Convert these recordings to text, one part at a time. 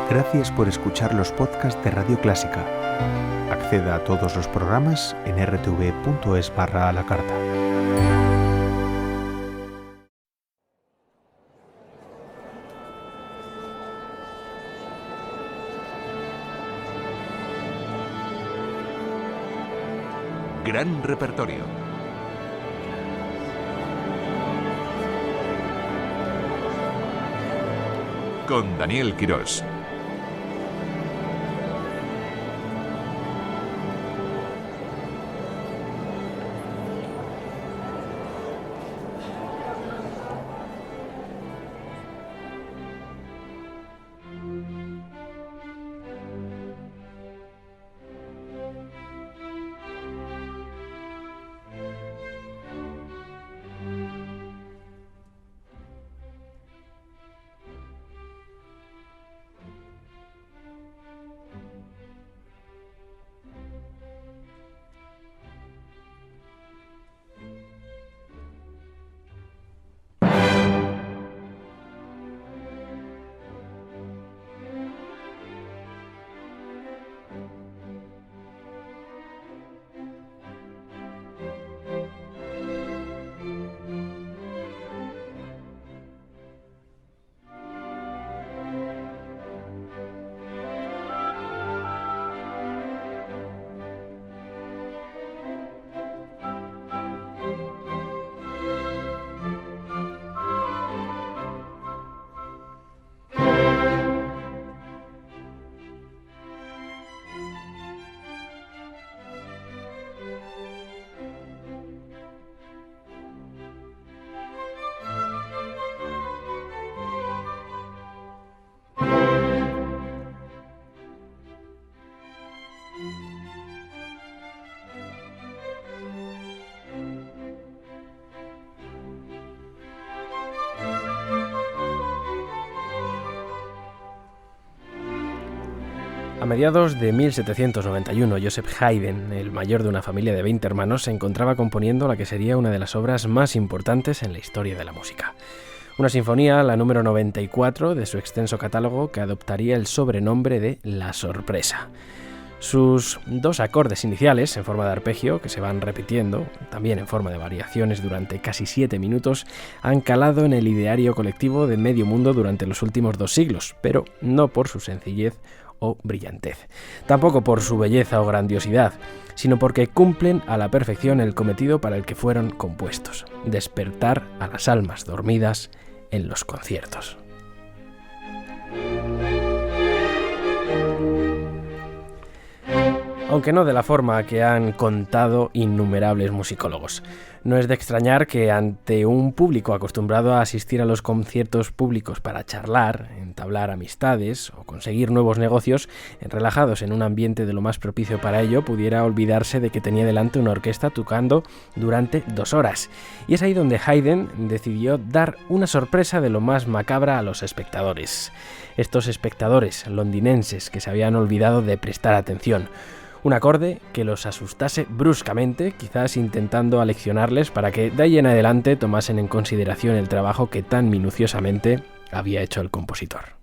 Gracias por escuchar los podcasts de Radio Clásica. Acceda a todos los programas en rtv.es/a la carta. Gran repertorio. Con Daniel Quirós. A mediados de 1791, Joseph Haydn, el mayor de una familia de 20 hermanos, se encontraba componiendo la que sería una de las obras más importantes en la historia de la música. Una sinfonía, la número 94 de su extenso catálogo, que adoptaría el sobrenombre de La Sorpresa. Sus dos acordes iniciales, en forma de arpegio, que se van repitiendo, también en forma de variaciones durante casi 7 minutos, han calado en el ideario colectivo de medio mundo durante los últimos 2 siglos, pero no por su sencillez o brillantez, tampoco por su belleza o grandiosidad, sino porque cumplen a la perfección el cometido para el que fueron compuestos: despertar a las almas dormidas en los conciertos. Aunque no de la forma que han contado innumerables musicólogos. No es de extrañar que ante un público acostumbrado a asistir a los conciertos públicos para charlar, entablar amistades o conseguir nuevos negocios, relajados en un ambiente de lo más propicio para ello, pudiera olvidarse de que tenía delante una orquesta tocando durante 2 horas. Y es ahí donde Haydn decidió dar una sorpresa de lo más macabra a los espectadores. Estos espectadores londinenses que se habían olvidado de prestar atención. Un acorde que los asustase bruscamente, quizás intentando aleccionarles para que de ahí en adelante tomasen en consideración el trabajo que tan minuciosamente había hecho el compositor.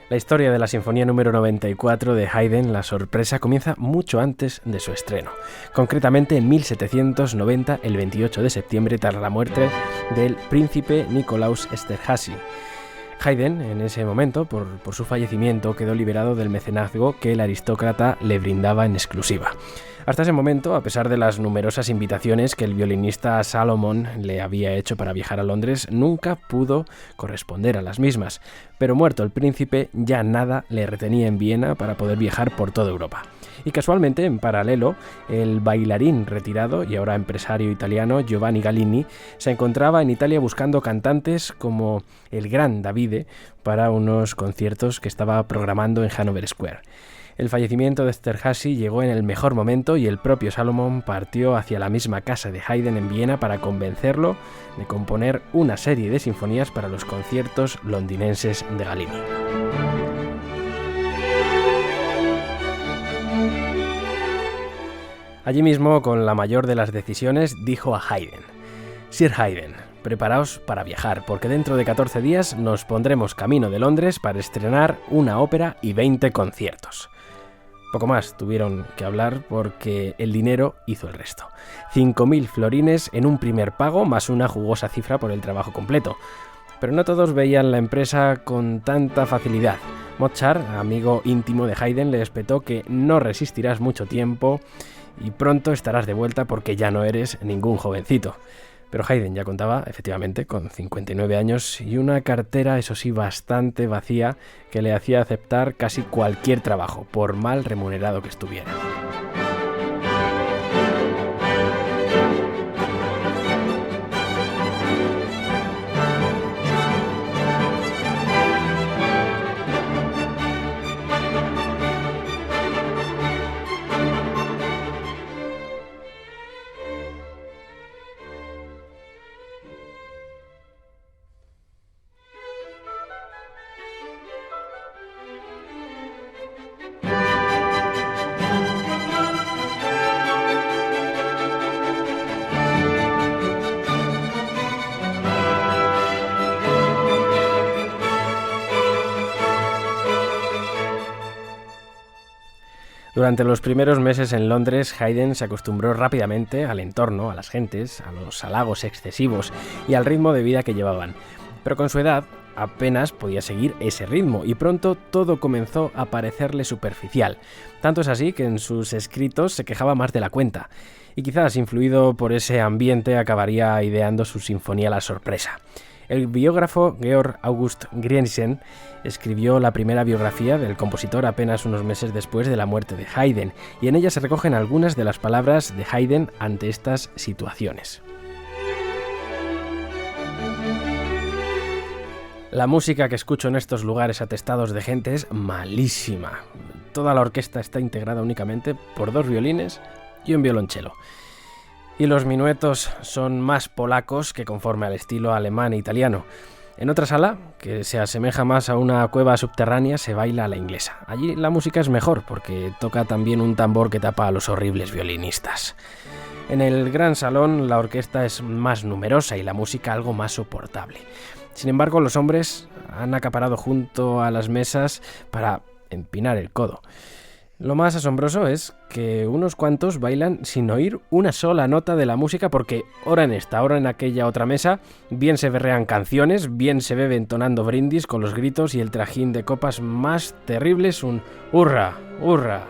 La historia de la Sinfonía número 94 de Haydn, La sorpresa, comienza mucho antes de su estreno. Concretamente en 1790, el 28 de septiembre, tras la muerte del príncipe Nikolaus Esterházy. Haydn, en ese momento, por su fallecimiento, quedó liberado del mecenazgo que el aristócrata le brindaba en exclusiva. Hasta ese momento, a pesar de las numerosas invitaciones que el violinista Salomon le había hecho para viajar a Londres, nunca pudo corresponder a las mismas. Pero muerto el príncipe, ya nada le retenía en Viena para poder viajar por toda Europa. Y casualmente, en paralelo, el bailarín retirado y ahora empresario italiano Giovanni Gallini se encontraba en Italia buscando cantantes como el gran Davide para unos conciertos que estaba programando en Hanover Square. El fallecimiento de Esterházy llegó en el mejor momento y el propio Salomon partió hacia la misma casa de Haydn en Viena para convencerlo de componer una serie de sinfonías para los conciertos londinenses de Gallini. Allí mismo, con la mayor de las decisiones, dijo a Haydn: «Sir Haydn, preparaos para viajar, porque dentro de 14 días nos pondremos camino de Londres para estrenar una ópera y 20 conciertos». Poco más tuvieron que hablar porque el dinero hizo el resto. 5.000 florines en un primer pago, más una jugosa cifra por el trabajo completo. Pero no todos veían la empresa con tanta facilidad. Mozart, amigo íntimo de Haydn, le espetó que no resistirás mucho tiempo y pronto estarás de vuelta porque ya no eres ningún jovencito. Pero Haydn ya contaba, efectivamente, con 59 años y una cartera, eso sí, bastante vacía, que le hacía aceptar casi cualquier trabajo, por mal remunerado que estuviera. Durante los primeros meses en Londres, Haydn se acostumbró rápidamente al entorno, a las gentes, a los halagos excesivos y al ritmo de vida que llevaban. Pero con su edad apenas podía seguir ese ritmo y pronto todo comenzó a parecerle superficial. Tanto es así que en sus escritos se quejaba más de la cuenta y quizás influido por ese ambiente acabaría ideando su sinfonía La sorpresa. El biógrafo Georg August Griensen escribió la primera biografía del compositor apenas unos meses después de la muerte de Haydn, y en ella se recogen algunas de las palabras de Haydn ante estas situaciones. La música que escucho en estos lugares atestados de gente es malísima. Toda la orquesta está integrada únicamente por 2 violines y un violonchelo. Y los minuetos son más polacos que conforme al estilo alemán e italiano. En otra sala, que se asemeja más a una cueva subterránea, se baila a la inglesa. Allí la música es mejor porque toca también un tambor que tapa a los horribles violinistas. En el gran salón la orquesta es más numerosa y la música algo más soportable. Sin embargo, los hombres han acaparado junto a las mesas para empinar el codo. Lo más asombroso es que unos cuantos bailan sin oír una sola nota de la música porque ora en esta, ora en aquella otra mesa, bien se berrean canciones, bien se bebe entonando brindis con los gritos y el trajín de copas más terribles, un ¡hurra! ¡Hurra!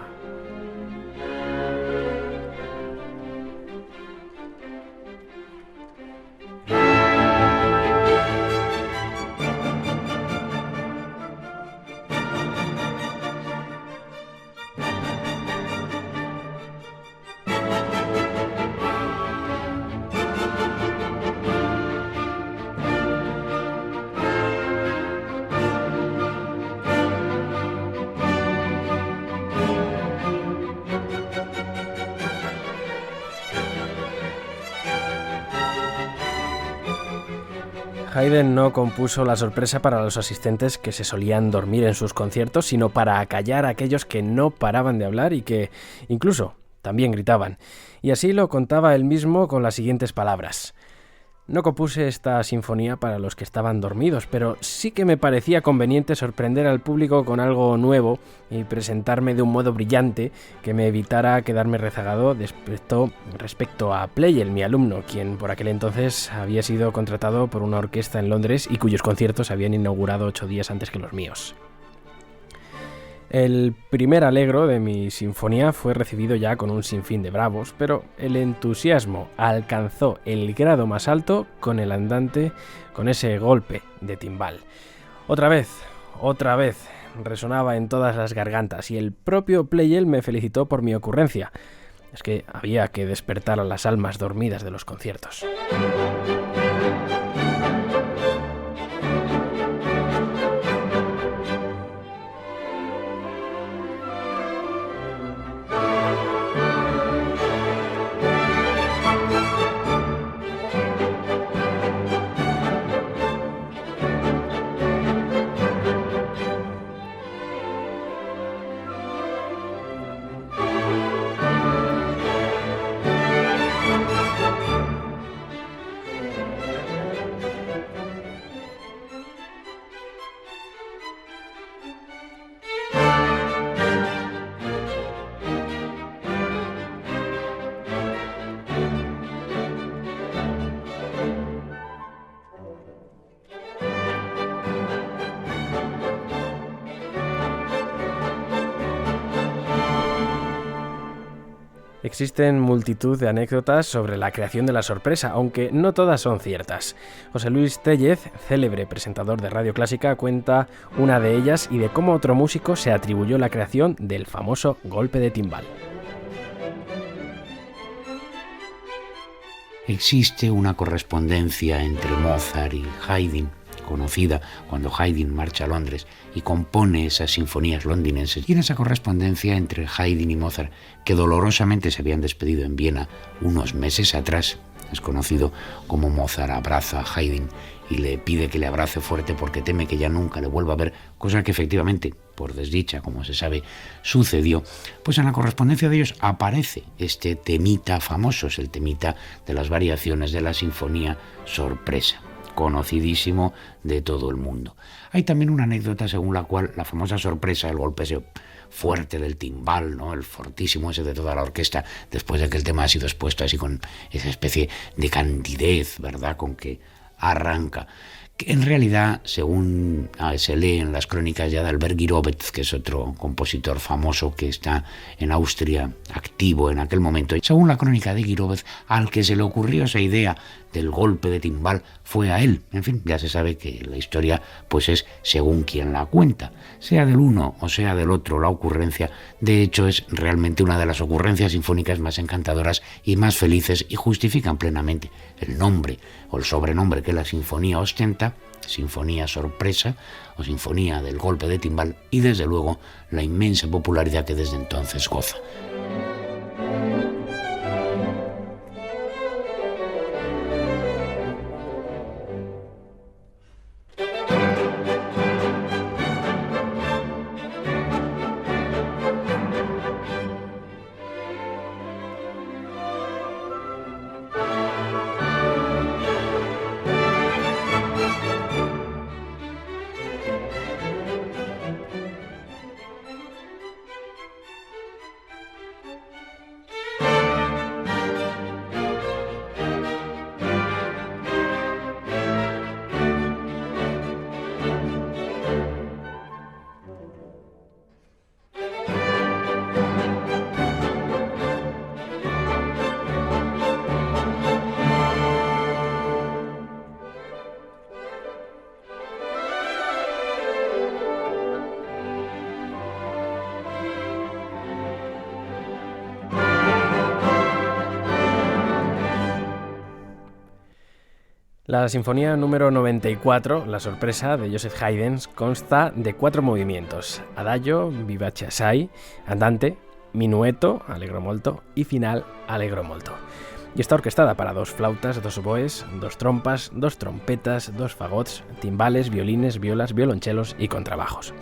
Haydn no compuso La sorpresa para los asistentes que se solían dormir en sus conciertos, sino para acallar a aquellos que no paraban de hablar y que, incluso, también gritaban. Y así lo contaba él mismo con las siguientes palabras. No compuse esta sinfonía para los que estaban dormidos, pero sí que me parecía conveniente sorprender al público con algo nuevo y presentarme de un modo brillante que me evitara quedarme rezagado respecto a Pleyel, mi alumno, quien por aquel entonces había sido contratado por una orquesta en Londres y cuyos conciertos habían inaugurado 8 días antes que los míos. El primer allegro de mi sinfonía fue recibido ya con un sinfín de bravos, pero el entusiasmo alcanzó el grado más alto con el andante, con ese golpe de timbal. Otra vez, resonaba en todas las gargantas y el propio Pleyel me felicitó por mi ocurrencia. Es que había que despertar a las almas dormidas de los conciertos. Existen multitud de anécdotas sobre la creación de la sorpresa, aunque no todas son ciertas. José Luis Tellez, célebre presentador de Radio Clásica, cuenta una de ellas y de cómo otro músico se atribuyó la creación del famoso golpe de timbal. Existe una correspondencia entre Mozart y Haydn, conocida cuando Haydn marcha a Londres y compone esas sinfonías londinenses. Y en esa correspondencia entre Haydn y Mozart, que dolorosamente se habían despedido en Viena unos meses atrás, es conocido como Mozart abraza a Haydn y le pide que le abrace fuerte porque teme que ya nunca le vuelva a ver, cosa que efectivamente, por desdicha, como se sabe, sucedió. Pues en la correspondencia de ellos aparece este temita famoso, es el temita de las variaciones de la sinfonía Sorpresa, conocidísimo de todo el mundo. Hay también una anécdota según la cual la famosa sorpresa, el golpe ese fuerte del timbal, ¿no?, el fortísimo ese de toda la orquesta, después de que el tema ha sido expuesto así con esa especie de candidez, ¿verdad?, con que arranca, que en realidad, según se lee en las crónicas ya de Albert Gyrowetz, que es otro compositor famoso que está en Austria activo en aquel momento, y según la crónica de Gyrowetz, al que se le ocurrió esa idea del golpe de timbal fue a él. En fin, ya se sabe que la historia pues es según quien la cuenta, sea del uno o sea del otro la ocurrencia. De hecho, es realmente una de las ocurrencias sinfónicas más encantadoras y más felices, y justifican plenamente el nombre o el sobrenombre que la sinfonía ostenta, Sinfonía Sorpresa o Sinfonía del Golpe de Timbal, y desde luego la inmensa popularidad que desde entonces goza. La sinfonía número 94, La Sorpresa, de Joseph Haydn, consta de 4 movimientos: adagio, vivace assai, andante, minueto, allegro molto, y final, allegro molto. Y está orquestada para 2 flautas, 2 oboes, 2 trompas, 2 trompetas, 2 fagots, timbales, violines, violas, violonchelos y contrabajos.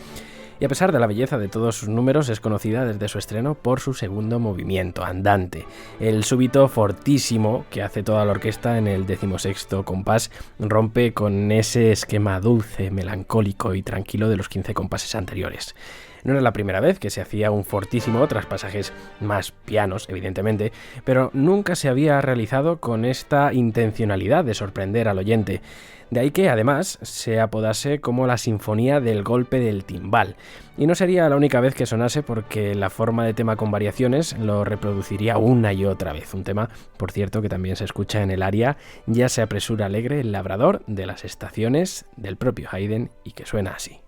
Y a pesar de la belleza de todos sus números, es conocida desde su estreno por su segundo movimiento, andante, el súbito fortísimo que hace toda la orquesta en el 16º compás, rompe con ese esquema dulce, melancólico y tranquilo de los 15 compases anteriores. No era la primera vez que se hacía un fortísimo tras pasajes más pianos, evidentemente, pero nunca se había realizado con esta intencionalidad de sorprender al oyente. De ahí que, además, se apodase como la sinfonía del golpe del timbal. Y no sería la única vez que sonase, porque la forma de tema con variaciones lo reproduciría una y otra vez. Un tema, por cierto, que también se escucha en el aria Ya se apresura alegre el labrador de las estaciones del propio Haydn y que suena así.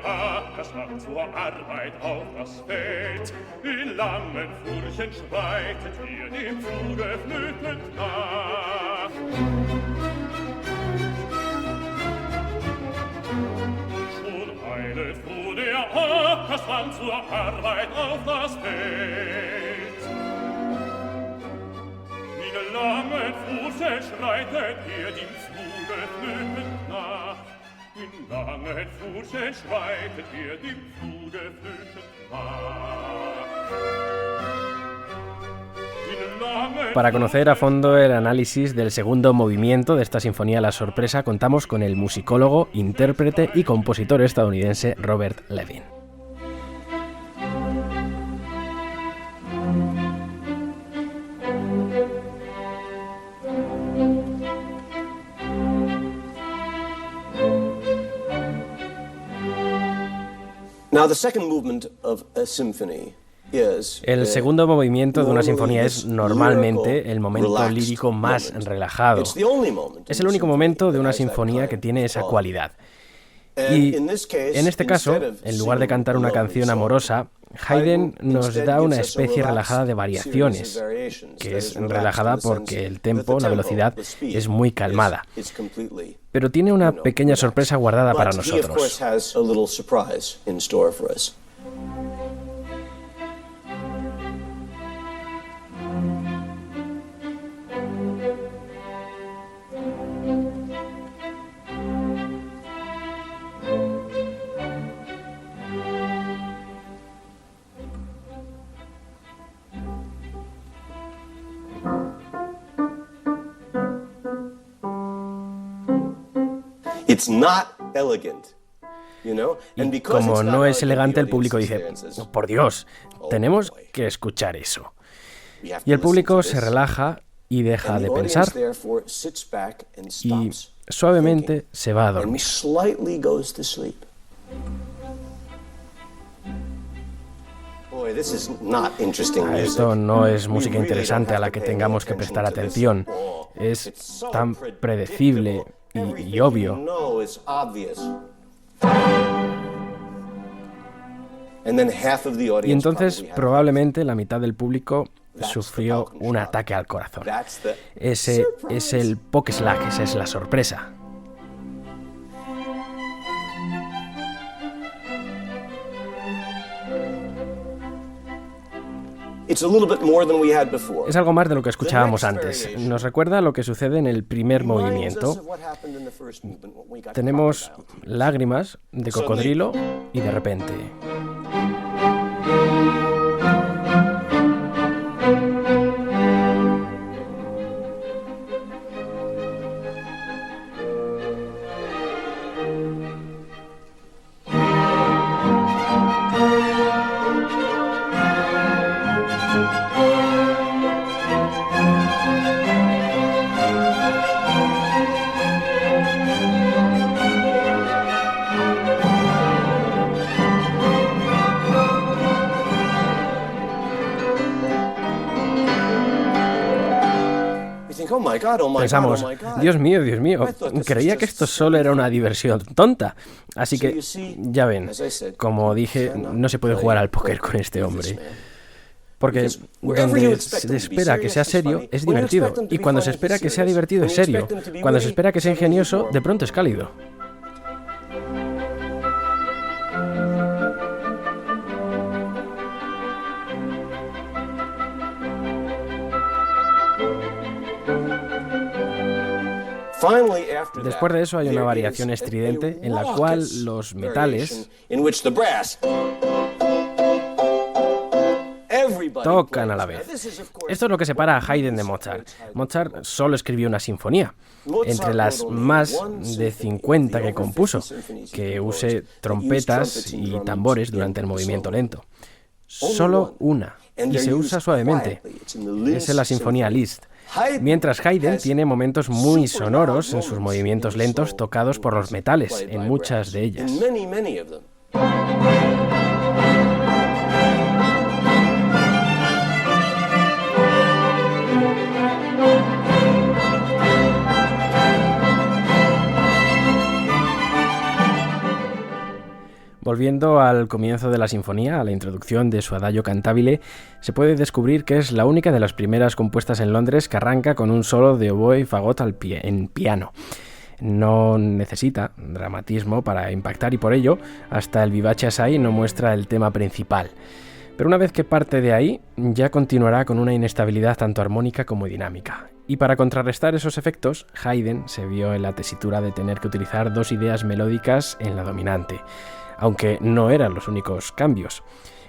Ackerschlag zur Arbeit auf das Feld. In langen Furchen schreitet ihr dem Zuge flötend nach. Schon eilet froh der Ackerschlag zur Arbeit auf das Feld. In langen Furchen schreitet ihr dem Zuge flötend nach. In langen Furchen schreitet ihr dem Fluge flötend nach. Para conocer a fondo el análisis del segundo movimiento de esta sinfonía La Sorpresa, contamos con el musicólogo, intérprete y compositor estadounidense Robert Levin. El segundo movimiento de una sinfonía es normalmente el momento lírico más relajado. Es el único momento de una sinfonía que tiene esa cualidad. Y en este caso, en lugar de cantar una canción amorosa, Haydn nos da una especie relajada de variaciones, que es relajada porque el tempo, la velocidad, es muy calmada. Pero tiene una pequeña sorpresa guardada para nosotros. Y como no es elegante, el público dice, por Dios, tenemos que escuchar eso. Y el público se relaja y deja de pensar y suavemente se va a dormir. Esto no es música interesante a la que tengamos que prestar atención. Es tan predecible y obvio. Y entonces probablemente la mitad del público sufrió un ataque al corazón. Ese es el Pokeslag, esa es la sorpresa. Es algo más de lo que escuchábamos antes. Nos recuerda lo que sucede en el primer movimiento. Tenemos lágrimas de cocodrilo y de repente... Pensamos, Dios mío, creía que esto solo era una diversión tonta. Así que, ya ven, como dije, no se puede jugar al póker con este hombre. Porque donde se espera que sea serio, es divertido. Y cuando se espera que sea divertido, es serio. Cuando se espera que sea ingenioso, de pronto es cálido. Después de eso hay una variación estridente en la cual los metales tocan a la vez. Esto es lo que separa a Haydn de Mozart. Mozart solo escribió una sinfonía, entre las más de 50 que compuso, que use trompetas y tambores durante el movimiento lento. Solo una, y se usa suavemente. Es en la sinfonía Liszt. Mientras Haydn tiene momentos muy sonoros en sus movimientos lentos tocados por los metales, en muchas de ellas. Volviendo al comienzo de la sinfonía, a la introducción de su Adagio cantabile, se puede descubrir que es la única de las primeras compuestas en Londres que arranca con un solo de oboe y fagot en piano. No necesita dramatismo para impactar y por ello, hasta el Vivace Assai no muestra el tema principal. Pero una vez que parte de ahí, ya continuará con una inestabilidad tanto armónica como dinámica. Y para contrarrestar esos efectos, Haydn se vio en la tesitura de tener que utilizar dos ideas melódicas en la dominante, aunque no eran los únicos cambios.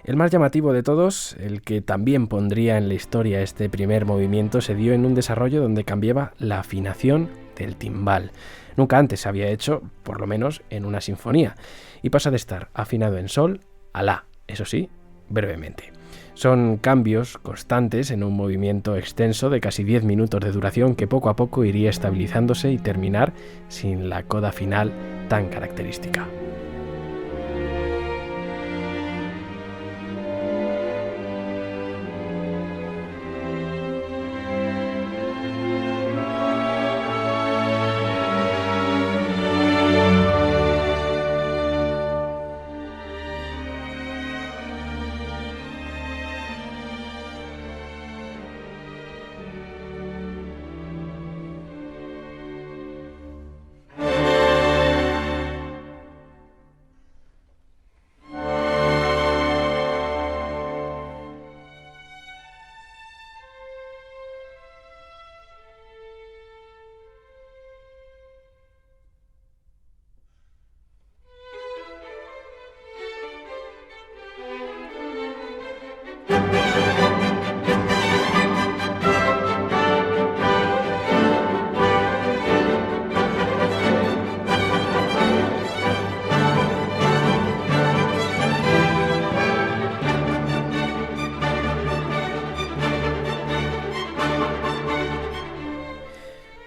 El más llamativo de todos, el que también pondría en la historia este primer movimiento, se dio en un desarrollo donde cambiaba la afinación del timbal. Nunca antes se había hecho, por lo menos en una sinfonía, y pasa de estar afinado en sol a la, eso sí, brevemente. Son cambios constantes en un movimiento extenso de casi 10 minutos de duración que poco a poco iría estabilizándose y terminar sin la coda final tan característica.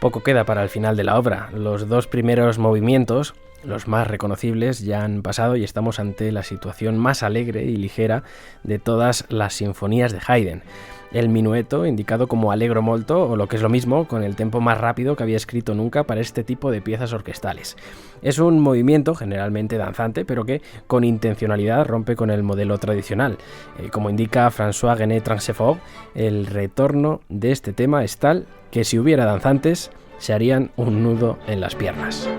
Poco queda para el final de la obra. Los dos primeros movimientos, los más reconocibles, ya han pasado y estamos ante la situación más alegre y ligera de todas las sinfonías de Haydn. El minueto, indicado como allegro molto, o lo que es lo mismo, con el tempo más rápido que había escrito nunca para este tipo de piezas orquestales. Es un movimiento generalmente danzante, pero que con intencionalidad rompe con el modelo tradicional. Como indica François Genet Transefort, el retorno de este tema es tal que si hubiera danzantes, se harían un nudo en las piernas.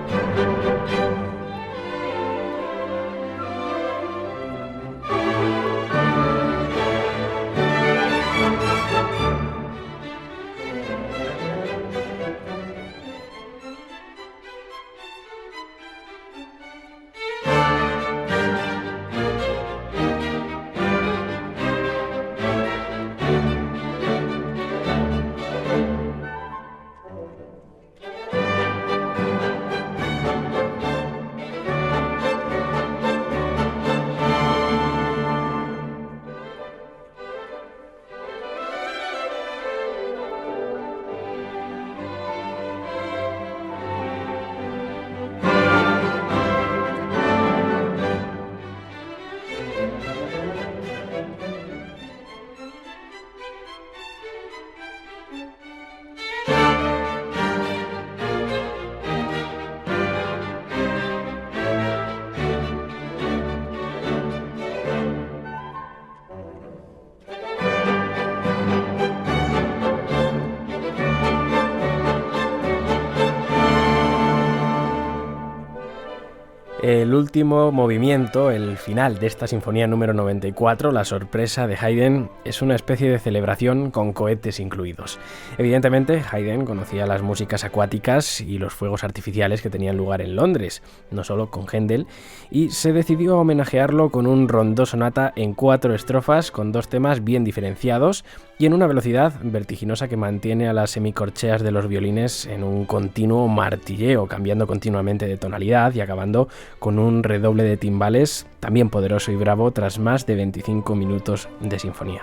El último movimiento, el final de esta sinfonía número 94, La sorpresa de Haydn, es una especie de celebración con cohetes incluidos. Evidentemente, Haydn conocía las músicas acuáticas y los fuegos artificiales que tenían lugar en Londres, no solo con Händel, y se decidió homenajearlo con un rondó sonata en 4 estrofas con 2 temas bien diferenciados y en una velocidad vertiginosa que mantiene a las semicorcheas de los violines en un continuo martilleo, cambiando continuamente de tonalidad y acabando con un redoble de timbales también poderoso y bravo tras más de 25 minutos de sinfonía.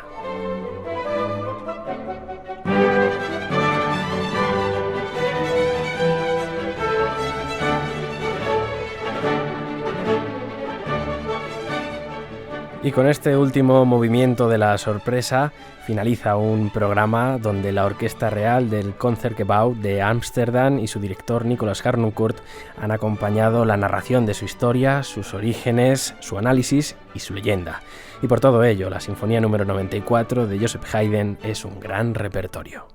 Y con este último movimiento de La sorpresa finaliza un programa donde la Orquesta Real del Concertgebouw de Ámsterdam y su director Nicolas Harnoncourt han acompañado la narración de su historia, sus orígenes, su análisis y su leyenda. Y por todo ello, la Sinfonía número 94 de Joseph Haydn es un gran repertorio.